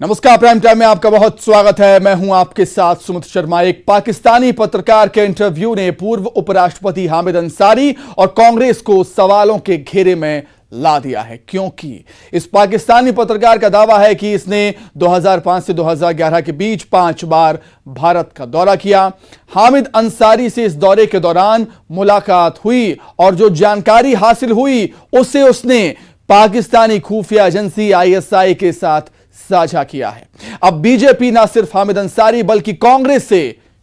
नमस्कार, prime time में आपका बहुत स्वागत है। मैं हूं आपके साथ सुमित शर्मा। एक पाकिस्तानी पत्रकार के इंटरव्यू ने पूर्व उपराष्ट्रपति हामिद अंसारी और कांग्रेस को सवालों के घेरे में ला दिया है, क्योंकि इस पाकिस्तानी पत्रकार का दावा है कि इसने 2005 से 2011 के बीच 5 बार भारत का दौरा किया। हामिद अंसारी से इस दौरे के दौरान मुलाकात हुई और जो जानकारी हासिल हुई उसे उसने पाकिस्तानी खुफिया एजेंसी ISI के साथ साझा किया है। अब बीजेपी ना सिर्फ हामिद अंसारी बल्कि कांग्रेस से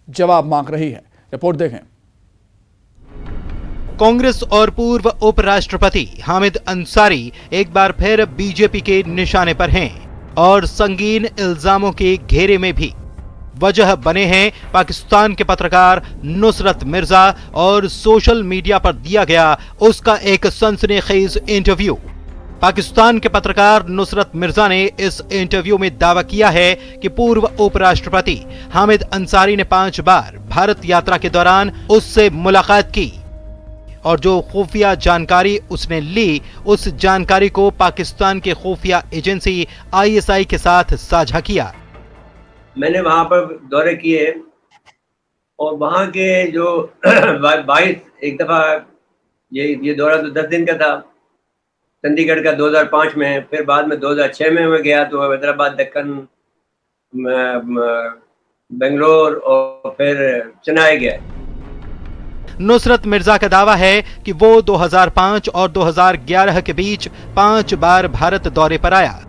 जवाब मांग रही है। रिपोर्ट देखें। कांग्रेस और पूर्व उपराष्ट्रपति हामिद अंसारी एक बार फिर बीजेपी के निशाने पर हैं और संगीन इल्जामों के घेरे में भी। वजह बने हैं पाकिस्तान के पत्रकार नुसरत मिर्जा और सोशल मीडिया पर दिया गया उसका एक सनसनीखेज इंटरव्यू। पाकिस्तान के पत्रकार नुसरत मिर्जा ने इस इंटरव्यू में दावा किया है कि पूर्व उपराष्ट्रपति हामिद अंसारी ने 5 बार भारत यात्रा के दौरान उससे मुलाकात की और जो खुफिया जानकारी उसने ली उस जानकारी को पाकिस्तान के खुफिया एजेंसी ISI के साथ साझा किया। मैंने वहां पर दौरे किए और वहां के जो 22 एक दफा ये दौरा तो 10 दिन का था। चंडीगढ़ का 2005 में, फिर बाद में 2006 में मैं गया तो हैदराबाद, दक्कन, बेंगलोर और फिर चेन्नई गया। नुसरत मिर्जा का दावा है कि वो 2005 और 2011 के बीच 5 बार भारत दौरे पर आया।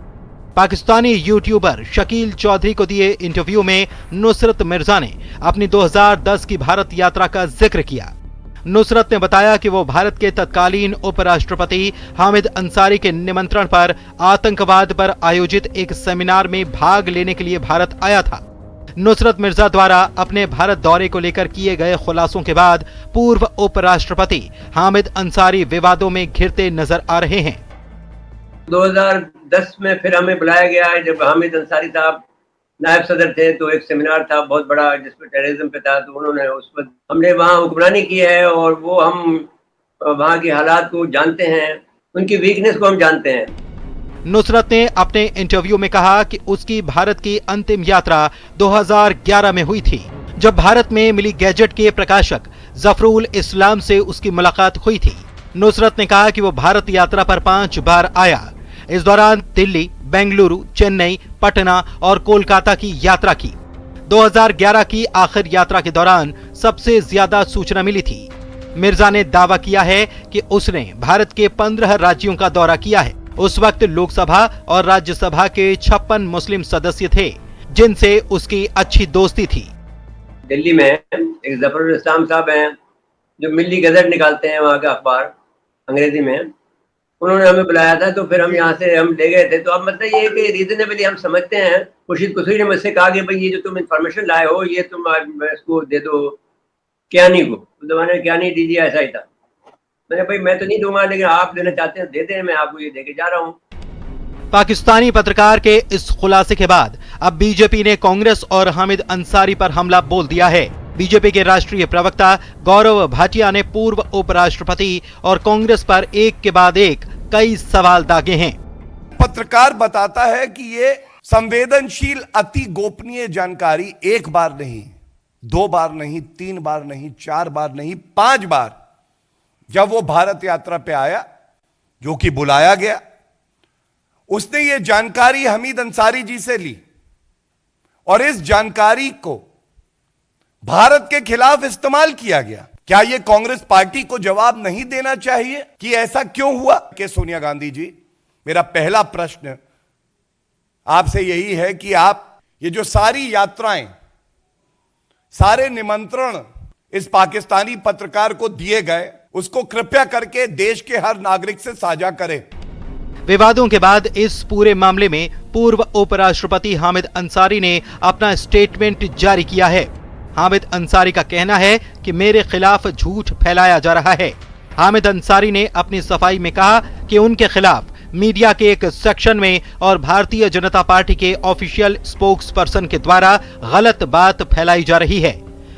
पाकिस्तानी यूट्यूबर शकील चौधरी को दिए इंटरव्यू में नुसरत मिर्जा ने अपनी 2010 की भारत यात्रा का जिक्र किया। नुसरत ने बताया कि वो भारत के तत्कालीन उपराष्ट्रपति हामिद अंसारी के निमंत्रण पर आतंकवाद पर आयोजित एक सेमिनार में भाग लेने के लिए भारत आया था। नुसरत मिर्जा द्वारा अपने भारत दौरे को लेकर किए गए खुलासों के बाद पूर्व उपराष्ट्रपति हामिद अंसारी विवादों में घिरते नजर आ रहे हैं। 2010 में फिर हमें बुलाया गया है, जब हामिद अंसारी साहब नायब सदर थे, तो एक सेमिनार था बहुत बड़ा जिसमें टेररिज्म पे था, तो उन्होंने उस पर हमने वहाँ हुक्मरानी की है और वो हम वहाँ के हालात को जानते हैं, उनकी वीकनेस को हम जानते हैं। नुसरत ने अपने इंटरव्यू में कहा कि उसकी भारत की अंतिम यात्रा 2011 में हुई थी, जब भारत में मिली गैजेट के प्रकाशक जफरुल इस्लाम से उसकी मुलाकात हुई थी। नुसरत ने कहा कि वो भारत यात्रा पर 5 बार आया। इस दौरान दिल्ली, बेंगलुरु, चेन्नई, पटना और कोलकाता की यात्रा की। 2011 की आखिर यात्रा के दौरान सबसे ज्यादा सूचना मिली थी। मिर्जा ने दावा किया है कि उसने भारत के 15 राज्यों का दौरा किया है। उस वक्त लोकसभा और राज्यसभा के 56 मुस्लिम सदस्य थे जिनसे उसकी अच्छी दोस्ती थी। दिल्ली में एक जफरुल इस्लाम साहब हैं जो मिल्ली गजट निकालते हैं, वहाँ का अखबार अंग्रेजी में, उन्होंने हमें बुलाया था, तो फिर हम यहाँ से हम ले गए थे। तो अब मतलब ये कि रीजनेबली हम समझते हैं। खुर्शीद कुसरी ने मुझसे कहा कि भाई ये जो तुम इंफॉर्मेशन लाए हो ये तुम इसको दे दो कियानी को। उस जमाने में कियानी DG ऐसा ही था। मैंने भाई मैं तो नहीं दूंगा, लेकिन आप देना चाहते हैं दे दें, मैं आपको ये देके जा रहा हूँ। पाकिस्तानी पत्रकार के इस खुलासे के बाद अब बीजेपी ने कांग्रेस और हामिद अंसारी पर हमला बोल दिया है। बीजेपी के राष्ट्रीय प्रवक्ता गौरव भाटिया ने पूर्व उपराष्ट्रपति और कांग्रेस पर एक के बाद एक कई सवाल दागे हैं। पत्रकार बताता है कि ये संवेदनशील अति गोपनीय जानकारी 1 बार नहीं, 2 बार नहीं, 3 बार नहीं, 4 बार नहीं, 5 बार जब वो भारत यात्रा पे आया, जो कि बुलाया गया, उसने ये जानकारी हामिद अंसारी जी से ली और इस जानकारी को भारत के खिलाफ इस्तेमाल किया गया। क्या यह कांग्रेस पार्टी को जवाब नहीं देना चाहिए कि ऐसा क्यों हुआ? कि सोनिया गांधी जी, मेरा पहला प्रश्न आपसे यही है कि आप ये जो सारी यात्राएं, सारे निमंत्रण इस पाकिस्तानी पत्रकार को दिए गए, उसको कृपया करके देश के हर नागरिक से साझा करें। विवादों के बाद इस पूरे मामले में पूर्व उपराष्ट्रपति हामिद अंसारी ने अपना स्टेटमेंट जारी किया है। हामिद अंसारी का कहना है कि मेरे खिलाफ झूठ फैलाया जा रहा है। हामिद अंसारी ने अपनी सफाई में कहा कि उनके खिलाफ मीडिया के एक सेक्शन में और भारतीय जनता पार्टी के ऑफिशियल स्पोक्स पर्सन के द्वारा गलत बात फैलाई जा रही है।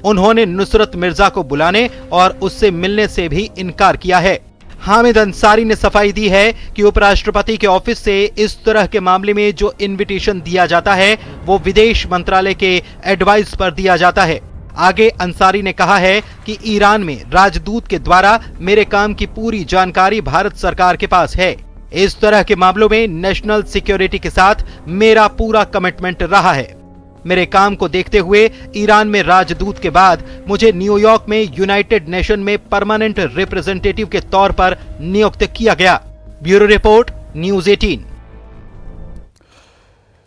उन्होंने नुसरत मिर्जा को बुलाने और उससे मिलने से भी इनकार किया है। हामिद अंसारी ने सफाई दी है कि उपराष्ट्रपति के ऑफिस से इस तरह के मामले में जो इनविटेशन दिया जाता है वो विदेश मंत्रालय के एडवाइस पर दिया जाता है। आगे अंसारी ने कहा है कि ईरान में राजदूत के द्वारा मेरे काम की पूरी जानकारी भारत सरकार के पास है। इस तरह के मामलों में नेशनल सिक्योरिटी के साथ मेरा पूरा कमिटमेंट रहा है। मेरे काम को देखते हुए ईरान में राजदूत के बाद मुझे न्यूयॉर्क में यूनाइटेड नेशन में परमानेंट रिप्रेजेंटेटिव के तौर पर नियुक्त किया गया। Bureau report, news 18।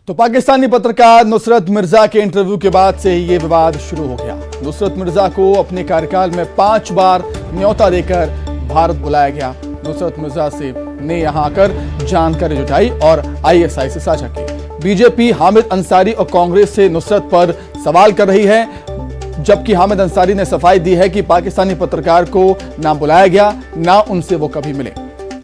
तो पाकिस्तानी पत्रकार नुसरत मिर्जा के इंटरव्यू के बाद से ये विवाद शुरू हो गया। नुसरत मिर्जा को अपने कार्यकाल में 5 बार न्योता देकर भारत बुलाया गया। नुसरत मिर्जा से ने यहां आकर जानकारी जुटाई और आईएसआई से साझा की। बीजेपी हामिद अंसारी और कांग्रेस से नुसरत पर सवाल कर रही है, जबकि हामिद अंसारी ने सफाई दी है कि पाकिस्तानी पत्रकार को ना बुलाया गया, ना उनसे वो कभी मिले।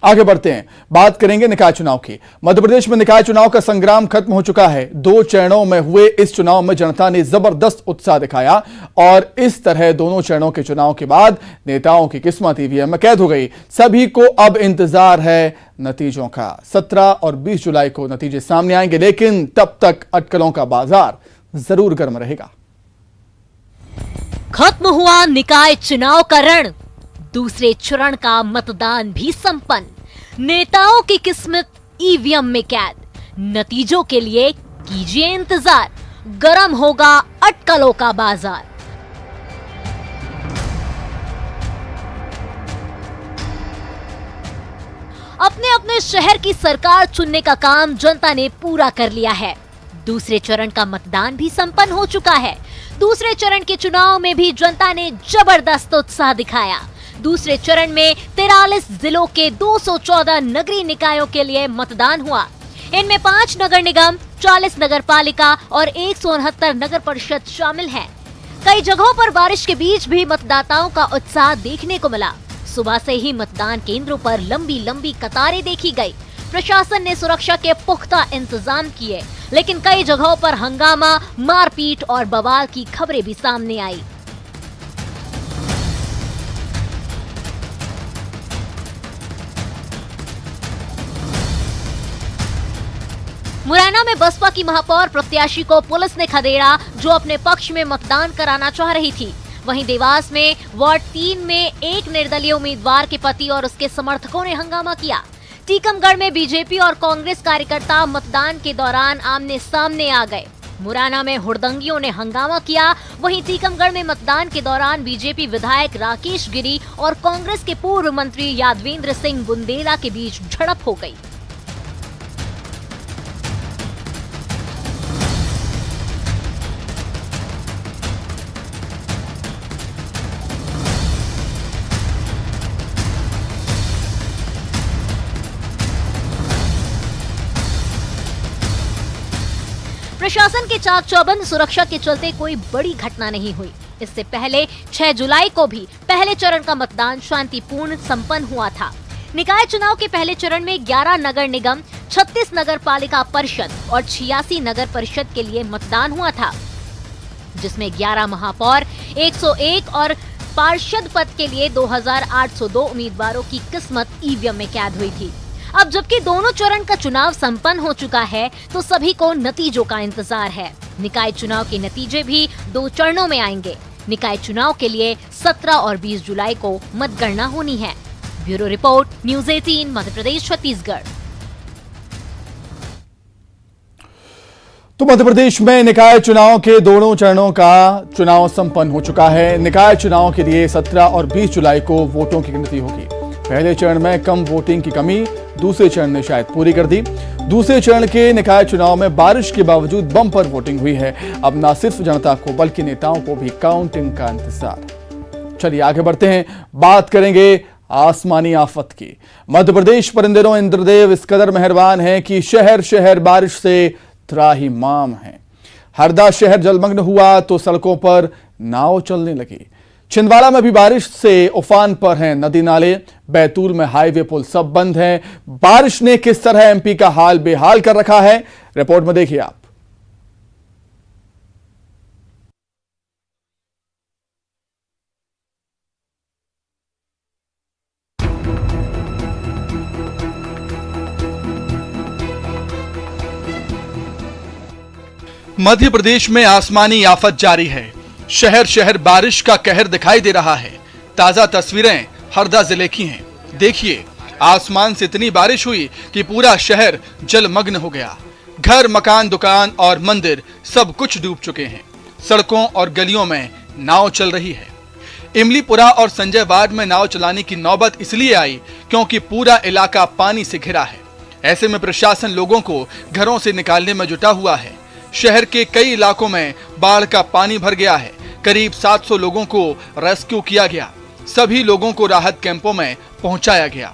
आगे बढ़ते हैं, बात करेंगे निकाय चुनाव की। मध्य प्रदेश में निकाय चुनाव का संग्राम खत्म हो चुका है। 2 चरणों में हुए इस चुनाव में जनता ने जबरदस्त उत्साह दिखाया और इस तरह दोनों चरणों के चुनाव के बाद नेताओं की किस्मत ईवीएम में कैद हो गई। सभी को अब इंतजार है नतीजों का। 17 और 20 जुलाई को नतीजे सामने आएंगे, लेकिन तब तक अटकलों का बाजार जरूर गर्म रहेगा। खत्म हुआ निकाय चुनाव का रण, दूसरे चरण का मतदान भी संपन्न। नेताओं की किस्मत ईवीएम में कैद। नतीजों के लिए कीजिए इंतजार, गरम होगा अटकलों का बाजार। अपने अपने शहर की सरकार चुनने का काम जनता ने पूरा कर लिया है। दूसरे चरण का मतदान भी संपन्न हो चुका है। दूसरे चरण के चुनाव में भी जनता ने जबरदस्त उत्साह दिखाया। दूसरे चरण में 43 जिलों के 214 नगरीय निकायों के लिए मतदान हुआ। इनमें 5 नगर निगम, 40 नगर पालिका और 169 नगर परिषद शामिल हैं। कई जगहों पर बारिश के बीच भी मतदाताओं का उत्साह देखने को मिला। सुबह से ही मतदान केंद्रों पर लंबी लंबी कतारें देखी गई। प्रशासन ने सुरक्षा के पुख्ता इंतजाम किए, लेकिन कई जगहों पर हंगामा, मारपीट और बवाल की खबरें भी सामने आई। मुरैना में बसपा की महापौर प्रत्याशी को पुलिस ने खदेड़ा, जो अपने पक्ष में मतदान कराना चाह रही थी। वहीं देवास में वार्ड 3 में एक निर्दलीय उम्मीदवार के पति और उसके समर्थकों ने हंगामा किया। टीकमगढ़ में बीजेपी और कांग्रेस कार्यकर्ता मतदान के दौरान आमने सामने आ गए। मुरैना में हुड़दंगियों ने हंगामा किया। वहीं टीकमगढ़ में मतदान के दौरान बीजेपी विधायक राकेश गिरी और कांग्रेस के पूर्व मंत्री यादवेंद्र सिंह बुंदेला के बीच झड़प हो गई। प्रशासन के चाक चौबंद सुरक्षा के चलते कोई बड़ी घटना नहीं हुई। इससे पहले 6 जुलाई को भी पहले चरण का मतदान शांतिपूर्ण संपन्न हुआ था। निकाय चुनाव के पहले चरण में 11 नगर निगम, 36 नगर पालिका परिषद और 86 नगर परिषद के लिए मतदान हुआ था, जिसमें 11 महापौर, 101 और पार्षद पद के लिए 2802 उम्मीदवारों की किस्मत ईवीएम में कैद हुई थी। अब जबकि दोनों चरण का चुनाव संपन्न हो चुका है, तो सभी को नतीजों का इंतजार है। निकाय चुनाव के नतीजे भी 2 चरणों में आएंगे। निकाय चुनाव के लिए 17 और 20 जुलाई को मतगणना होनी है। Bureau report, news 18, Madhya Pradesh, Chhattisgarh. तो मध्य प्रदेश में निकाय चुनाव के दोनों चरणों का चुनाव संपन्न हो चुका है। निकाय चुनाव के लिए 17 और 20 जुलाई को वोटों की गिनती होगी। पहले चरण में कम वोटिंग की कमी दूसरे चरण ने शायद पूरी कर दी। दूसरे चरण के निकाय चुनाव में बारिश के बावजूद बम्पर वोटिंग हुई है। अब न सिर्फ जनता को बल्कि नेताओं को भी काउंटिंग का इंतजार। चलिए आगे बढ़ते हैं, बात करेंगे आसमानी आफत की। मध्य प्रदेश पर इन दिनों इंद्रदेव इस कदर मेहरबान है कि शहर शहर बारिश से त्राहिमाम है। हरदा शहर जलमग्न हुआ तो सड़कों पर नाव चलने लगी। छिंदवाड़ा में भी बारिश से उफान पर हैं नदी नाले। बैतूल में हाईवे पुल सब बंद हैं। बारिश ने किस तरह एमपी का हाल बेहाल कर रखा है, रिपोर्ट में देखिए आप। मध्य प्रदेश में आसमानी आफत जारी है। शहर शहर बारिश का कहर दिखाई दे रहा है। ताजा तस्वीरें हरदा जिले की हैं। देखिए, आसमान से इतनी बारिश हुई कि पूरा शहर जलमग्न हो गया। घर, मकान, दुकान और मंदिर सब कुछ डूब चुके हैं। सड़कों और गलियों में नाव चल रही है। इमलीपुरा और संजय वार्ड में नाव चलाने की नौबत इसलिए आई क्योंकि पूरा इलाका पानी से घिरा है। ऐसे में प्रशासन लोगों को घरों से निकालने में जुटा हुआ है। शहर के कई इलाकों में बाढ़ का पानी भर गया है। करीब 700 लोगों को रेस्क्यू किया गया। सभी लोगों को राहत कैंपों में पहुंचाया गया।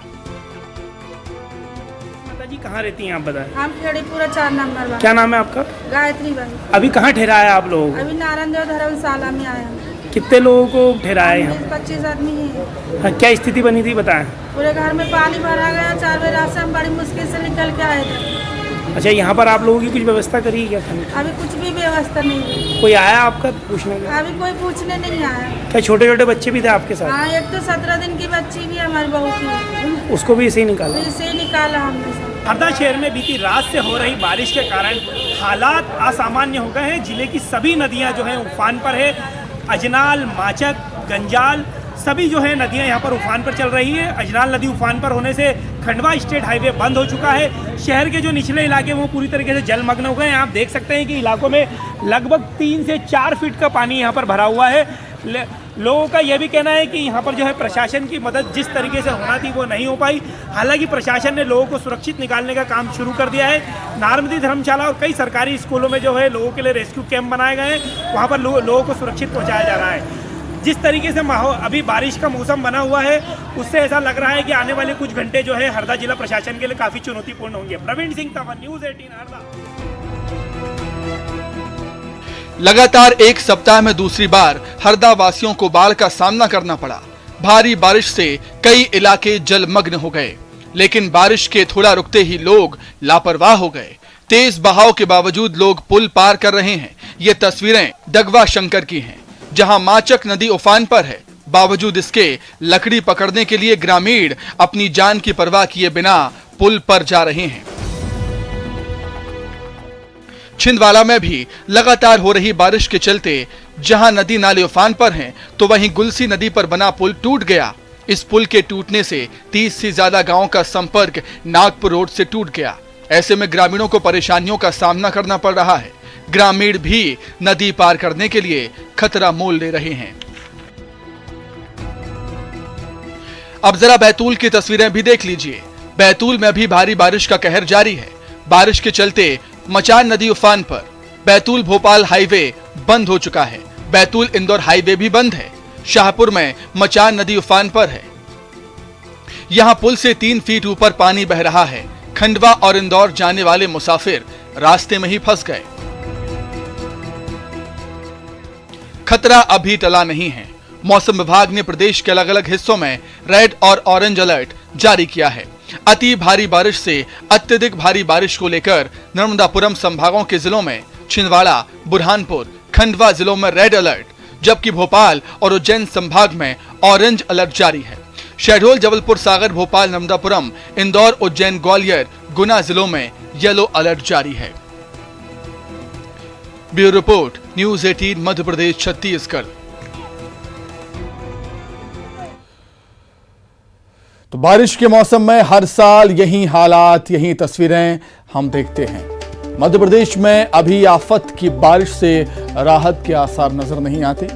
माता जी कहाँ रहती हैं आप बताएं? हम खेड़ीपुरा 4 नंबर वाला। क्या नाम है आपका? गायत्री बाई। अभी कहाँ ठहराया आप लोग? अभी नारायण देव धर्मशाला में आए हैं। कितने लोगों को ठहराया यहाँ? 25 आदमी हैं। हाँ, क्या स्थिति बनी थी बताएं? पूरे घर में पानी भरा गया। 4 बजे रात से हम बड़ी मुश्किल से निकल के आए थे। अच्छा, यहाँ पर आप लोगों की कुछ व्यवस्था करी है क्या खाने की? अभी कुछ भी व्यवस्था नहीं है। कोई आया आपका पूछने का? अभी कोई पूछने नहीं आया। क्या छोटे छोटे बच्चे भी थे आपके साथ? हाँ, एक तो 17 दिन की बच्ची भी हमारी बहू की, उसको भी इसे ही निकाला? इसे निकाला हमने सब। हरदा शहर में बीती रात से हो रही बारिश के कारण हालात असामान्य हो गए हैं। जिले की सभी नदियां जो हैं उफान पर है। अजनाल, माचक, गंजाल सभी जो है नदियां यहाँ पर उफान पर चल रही है। अजनाल नदी उफान पर होने से खंडवा स्टेट हाईवे बंद हो चुका है। शहर के जो निचले इलाके वो पूरी तरीके से जलमग्न हो गए हैं। आप देख सकते हैं कि इलाकों में लगभग 3 से 4 फीट का पानी यहाँ पर भरा हुआ है। लोगों का यह भी कहना है कि यहाँ पर जो है प्रशासन की मदद जिस तरीके से होना थी वो नहीं हो पाई। हालांकि प्रशासन ने लोगों को सुरक्षित निकालने का काम शुरू कर दिया है। नारमती धर्मशाला और कई सरकारी स्कूलों में जो है लोगों के लिए रेस्क्यू कैंप बनाए गए हैं। वहाँ पर लोगों को सुरक्षित पहुँचाया जा रहा है। जिस तरीके से माहौल अभी बारिश का मौसम बना हुआ है उससे ऐसा लग रहा है कि आने वाले कुछ घंटे जो है हरदा जिला प्रशासन के लिए काफी चुनौतीपूर्ण होंगे। प्रवीण सिंह तंवर, न्यूज़ 18 हरदा। लगातार एक सप्ताह में दूसरी बार हरदा वासियों को बाढ़ का सामना करना पड़ा। भारी बारिश से कई इलाके जलमग्न हो गए, लेकिन बारिश के थोड़ा रुकते ही लोग लापरवाह हो गए। तेज बहाव के बावजूद लोग पुल पार कर रहे हैं। ये तस्वीरें डगवा शंकर की हैं, जहां माचक नदी उफान पर है। बावजूद इसके लकड़ी पकड़ने के लिए ग्रामीण अपनी जान की परवाह किए बिना पुल पर जा रहे हैं। छिंदवाड़ा में भी लगातार हो रही बारिश के चलते जहां नदी नाले उफान पर हैं, तो वहीं गुलसी नदी पर बना पुल टूट गया। इस पुल के टूटने से 30 से ज्यादा गांवों का संपर्क नागपुर रोड से टूट गया। ऐसे में ग्रामीणों को परेशानियों का सामना करना पड़ रहा है। ग्रामीण भी नदी पार करने के लिए खतरा मोल ले रहे हैं। अब जरा बैतूल की तस्वीरें भी देख लीजिए। बैतूल में भी भारी बारिश का कहर जारी है। बारिश के चलते मचान नदी उफान पर। बैतूल भोपाल हाईवे बंद हो चुका है। बैतूल इंदौर हाईवे भी बंद है। शाहपुर में मचान नदी उफान पर है। यहां पुल से 3 फीट ऊपर पानी बह रहा है। खंडवा और इंदौर जाने वाले मुसाफिर रास्ते में ही फंस गए। खतरा अभी टला नहीं है। मौसम विभाग ने प्रदेश के अलग अलग हिस्सों में रेड और ऑरेंज अलर्ट जारी किया है। अति भारी बारिश से अत्यधिक भारी बारिश को लेकर नर्मदापुरम संभागों के जिलों में छिंदवाड़ा, बुरहानपुर, खंडवा जिलों में रेड अलर्ट, जबकि भोपाल और उज्जैन संभाग में ऑरेंज अलर्ट जारी है। शहडोल, जबलपुर, सागर, भोपाल, नर्मदापुरम, इंदौर, उज्जैन, ग्वालियर, गुना जिलों में येलो अलर्ट जारी है। Bureau report, news 18 Madhya Pradesh, Chhattisgarh. तो बारिश के मौसम में हर साल यही हालात, यही तस्वीरें हम देखते हैं। मध्य प्रदेश में अभी आफत की बारिश से राहत के आसार नजर नहीं आते।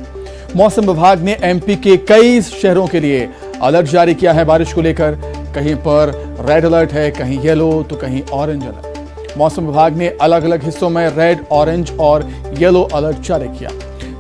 मौसम विभाग ने एमपी के कई शहरों के लिए अलर्ट जारी किया है बारिश को लेकर। कहीं पर रेड अलर्ट है, कहीं येलो तो कहीं ऑरेंज अलर्ट। मौसम विभाग ने अलग अलग हिस्सों में रेड, ऑरेंज और येलो अलर्ट जारी किया।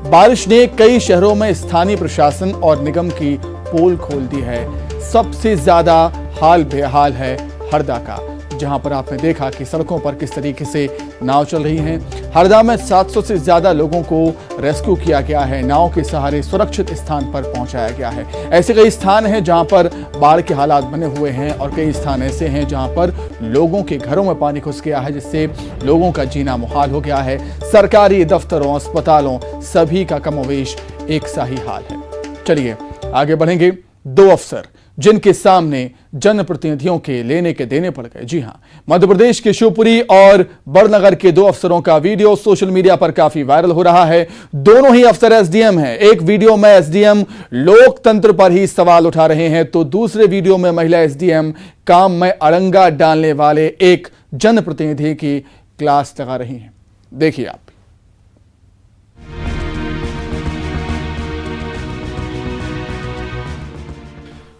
बारिश ने कई शहरों में स्थानीय प्रशासन और निगम की पोल खोल दी है। सबसे ज्यादा हाल बेहाल है हरदा का, जहां पर आपने देखा कि सड़कों पर किस तरीके से नाव चल रही हैं। हरदा में 700 से ज्यादा लोगों को रेस्क्यू किया गया है। नाव के सहारे सुरक्षित स्थान पर पहुंचाया गया है। ऐसे कई स्थान हैं जहां पर बाढ़ के हालात बने हुए हैं और कई स्थान ऐसे हैं जहां पर लोगों के घरों में पानी घुस गया है, जिससे लोगों का जीना मुहाल हो गया है। सरकारी दफ्तरों, अस्पतालों सभी का कमोवेश एक सा ही हाल है। चलिए आगे बढ़ेंगे। 2 अफसर जिनके सामने जनप्रतिनिधियों के लेने के देने पड़ गए। जी हां, मध्य प्रदेश के शिवपुरी और बड़नगर के 2 अफसरों का वीडियो सोशल मीडिया पर काफी वायरल हो रहा है। दोनों ही अफसर एसडीएम हैं। एक वीडियो में एसडीएम लोकतंत्र पर ही सवाल उठा रहे हैं, तो दूसरे वीडियो में महिला एसडीएम काम में अड़ंगा डालने वाले एक जनप्रतिनिधि की क्लास लगा रही हैं। देखिए आप।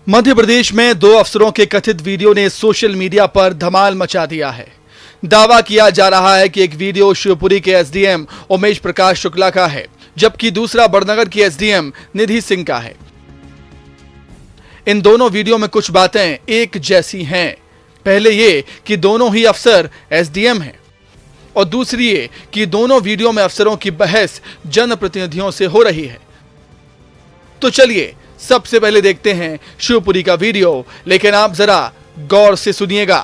मध्य प्रदेश में 2 अफसरों के कथित वीडियो ने सोशल मीडिया पर धमाल मचा दिया है। दावा किया जा रहा है कि एक वीडियो शिवपुरी के एसडीएम उमेश प्रकाश शुक्ला का है, जबकि दूसरा बड़नगर की एसडीएम निधि सिंह का है। इन दोनों वीडियो में कुछ बातें एक जैसी हैं। पहले ये कि दोनों ही अफसर एसडीएम हैं, और दूसरी ये कि दोनों वीडियो में अफसरों की बहस जनप्रतिनिधियों से हो रही है। तो चलिए सबसे पहले देखते हैं शिवपुरी का वीडियो, लेकिन आप जरा गौर से सुनिएगा।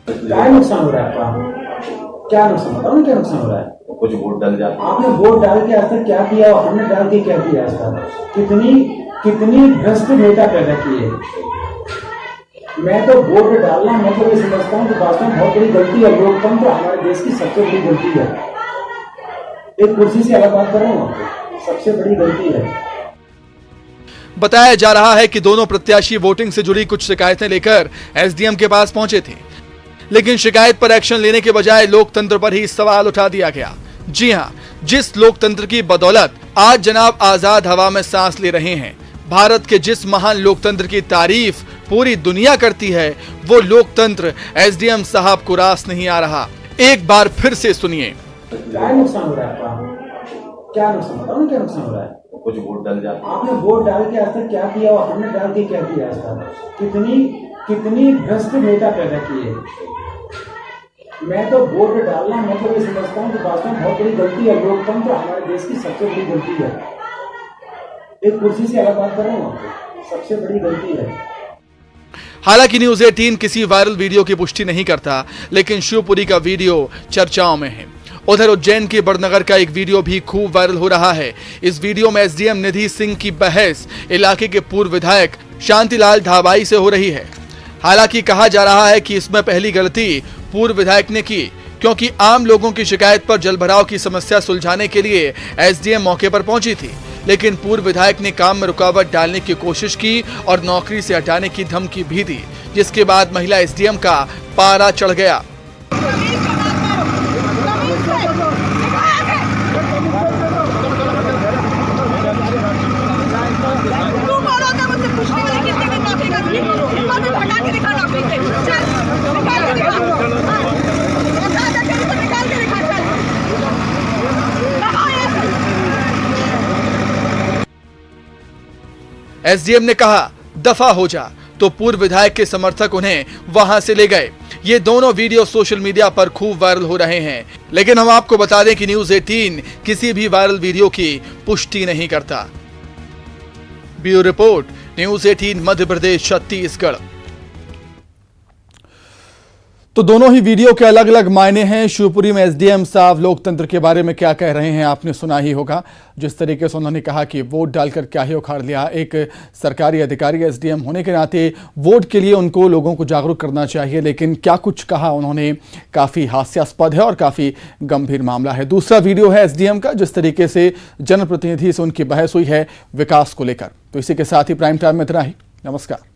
क्या नुकसान हो रहा है आपका? क्या नुकसान बताओ ना, क्या नुकसान हो रहा है? कुछ वोट डाल जाते, आपने वोट डाल के आज तक क्या किया और हमने डाल के क्या किया? आज तक कितनी भ्रष्ट नेता पैदा किए। मैं तो वोट डालना मतलब ये समझता हूँ कि वास्तव में बहुत बड़ी गलती है। लोकतंत्र हमारे देश की सबसे बड़ी गलती है। एक कुर्सी से अलग बात कर रहा हूँ, सबसे बड़ी गलती है। बताया जा रहा है कि दोनों प्रत्याशी वोटिंग से जुड़ी कुछ शिकायतें लेकर एसडीएम के पास पहुंचे थे, लेकिन शिकायत पर एक्शन लेने के बजाय लोकतंत्र पर ही सवाल उठा दिया गया। जी हां, जिस लोकतंत्र की बदौलत आज जनाब आजाद हवा में सांस ले रहे हैं, भारत के जिस महान लोकतंत्र की तारीफ पूरी दुनिया करती है, वो लोकतंत्र एसडीएम साहब को रास नहीं आ रहा। एक बार फिर से सुनिए। क्या नुकसान हो रहा है आपका? क्या नुकसान बताओ ना, क्या नुकसान हो रहा है? कुछ वोट डाल जाते, आपने वोट डाल के आज तक क्या किया और हमने डाल के क्या किया? आज तक कितनी भ्रष्ट नेता पैदा किए। मैं तो वोट डालना मतलब ये समझता हूँ कि वास्तव में बहुत बड़ी गलती है। लोकतंत्र हमारे देश की सबसे बड़ी गलती है। एक कुर्सी से अलग बात कर रहा हूँ, सबसे बड़ी गलती है। हालांकि न्यूज 18 किसी वायरल वीडियो की पुष्टि नहीं करता, लेकिन शिवपुरी का वीडियो चर्चाओं में है। उधर उज्जैन के बड़नगर का एक वीडियो भी खूब वायरल हो रहा है। इस वीडियो में एसडीएम निधि सिंह की बहस इलाके के पूर्व विधायक शांतिलाल ढाबाई से हो रही है। हालांकि कहा जा रहा है कि इसमें पहली गलती पूर्व विधायक ने की, क्योंकि आम लोगों की शिकायत पर जलभराव की समस्या सुलझाने के लिए एसडीएम मौके पर पहुंची थी, लेकिन पूर्व विधायक ने काम में रुकावट डालने की कोशिश की और नौकरी से हटाने की धमकी भी दी, जिसके बाद महिला एसडीएम का पारा चढ़ गया। एसडीएम ने कहा दफा हो जा, तो पूर्व विधायक के समर्थक उन्हें वहां से ले गए। ये दोनों वीडियो सोशल मीडिया पर खूब वायरल हो रहे हैं, लेकिन हम आपको बता दें कि न्यूज 18 किसी भी वायरल वीडियो की पुष्टि नहीं करता। Bureau report, news 18 Madhya Pradesh Chhattisgarh. तो दोनों ही वीडियो के अलग अलग मायने हैं। शिवपुरी में एसडीएम साहब लोकतंत्र के बारे में क्या कह रहे हैं आपने सुना ही होगा। जिस तरीके से उन्होंने कहा कि वोट डालकर क्या ही उखाड़ लिया। एक सरकारी अधिकारी एसडीएम होने के नाते वोट के लिए उनको लोगों को जागरूक करना चाहिए, लेकिन क्या कुछ कहा उन्होंने काफ़ी हास्यास्पद है और काफ़ी गंभीर मामला है। दूसरा वीडियो है एसडीएम का, जिस तरीके से जनप्रतिनिधि से उनकी बहस हुई है विकास को लेकर। तो इसी के साथ ही प्राइम टाइम में इतना ही। नमस्कार।